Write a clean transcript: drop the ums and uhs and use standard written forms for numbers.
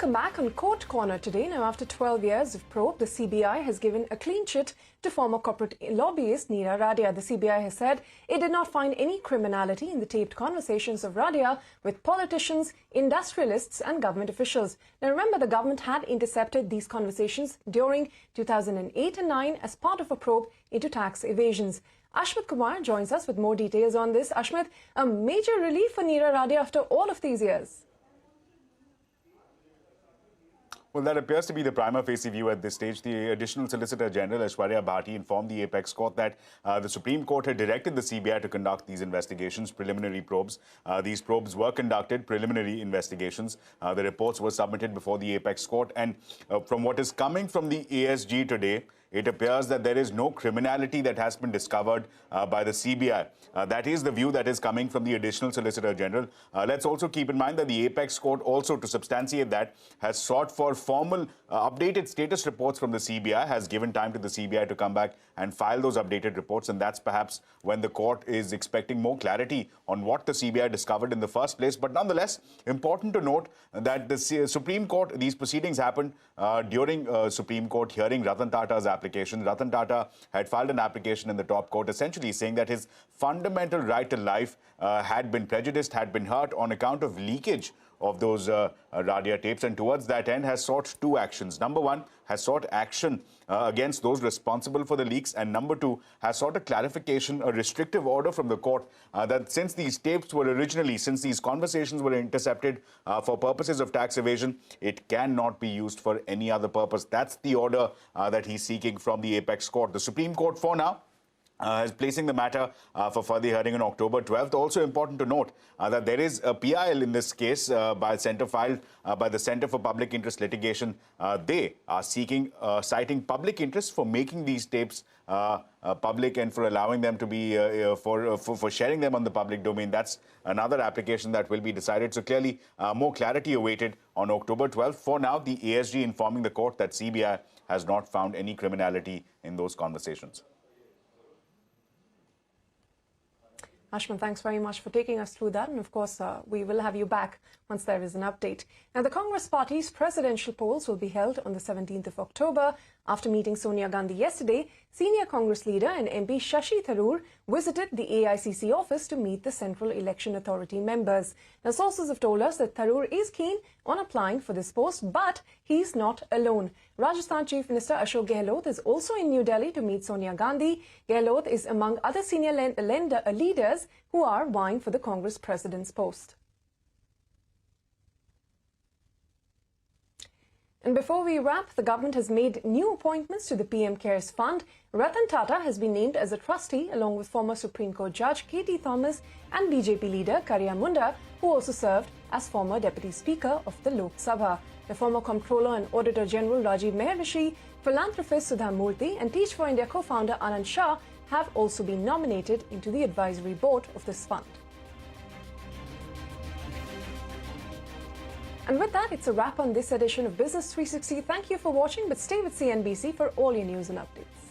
welcome back on Court Corner today. Now, after 12 years of probe, the CBI has given a clean chit to former corporate lobbyist Niira Radia. The CBI has said it did not find any criminality in the taped conversations of Radia with politicians, industrialists and government officials. Now, remember, the government had intercepted these conversations during 2008 and 9 as part of a probe into tax evasions. Ashmit Kumar joins us with more details on this. Ashmit, a major relief for Niira Radia after all of these years. Well, that appears to be the prima facie view at this stage. The Additional Solicitor General, Aishwarya Bhati, informed the Apex Court that the Supreme Court had directed the CBI to conduct these investigations, preliminary probes. These probes were conducted, preliminary investigations. The reports were submitted before the Apex Court. And from what is coming from the ASG today, it appears that there is no criminality that has been discovered by the CBI. That is the view that is coming from the Additional Solicitor General. Let's also keep in mind that the Apex Court also, to substantiate that, has sought for formal updated status reports from the CBI, has given time to the CBI to come back and file those updated reports. And that's perhaps when the court is expecting more clarity on what the CBI discovered in the first place. But nonetheless, important to note that the Supreme Court, these proceedings happened during Supreme Court hearing Ratan Tata's application. Ratan Tata had filed an application in the top court essentially saying that his fundamental right to life had been prejudiced, had been hurt on account of leakage of those Radia tapes, and towards that end has sought two actions. Number one, has sought action against those responsible for the leaks, and number two, has sought a clarification, a restrictive order from the court that since these tapes were originally, since these conversations were intercepted for purposes of tax evasion, it cannot be used for any other purpose. That's the order that he's seeking from the Apex Court. The Supreme Court, for now, is placing the matter for further hearing on October 12th. Also important to note that there is a PIL in this case by Centre filed by the Centre for Public Interest Litigation. They are seeking, citing public interest for making these tapes public and for allowing them to be, for sharing them on the public domain. That's another application that will be decided. So clearly, more clarity awaited on October 12th. For now, the ASG informing the court that CBI has not found any criminality in those conversations. Ashman, thanks very much for taking us through that. And of course, we will have you back once there is an update. Now, the Congress Party's presidential polls will be held on the 17th of October. After meeting Sonia Gandhi yesterday, senior Congress leader and MP Shashi Tharoor visited the AICC office to meet the Central Election Authority members. Now, sources have told us that Tharoor is keen on applying for this post, but he's not alone. Rajasthan Chief Minister Ashok Gehlot is also in New Delhi to meet Sonia Gandhi. Gehlot is among other senior leaders who are vying for the Congress president's post. And before we wrap, the government has made new appointments to the PM Cares Fund. Ratan Tata has been named as a trustee along with former Supreme Court Judge K.T. Thomas and BJP leader Kariya Munda, who also served as former Deputy Speaker of the Lok Sabha. The former Comptroller and Auditor General Rajiv Mehrishi, philanthropist Sudha Murthy and Teach for India co-founder Anand Shah have also been nominated into the advisory board of this fund. And with that, it's a wrap on this edition of Business 360. Thank you for watching, but stay with CNBC for all your news and updates.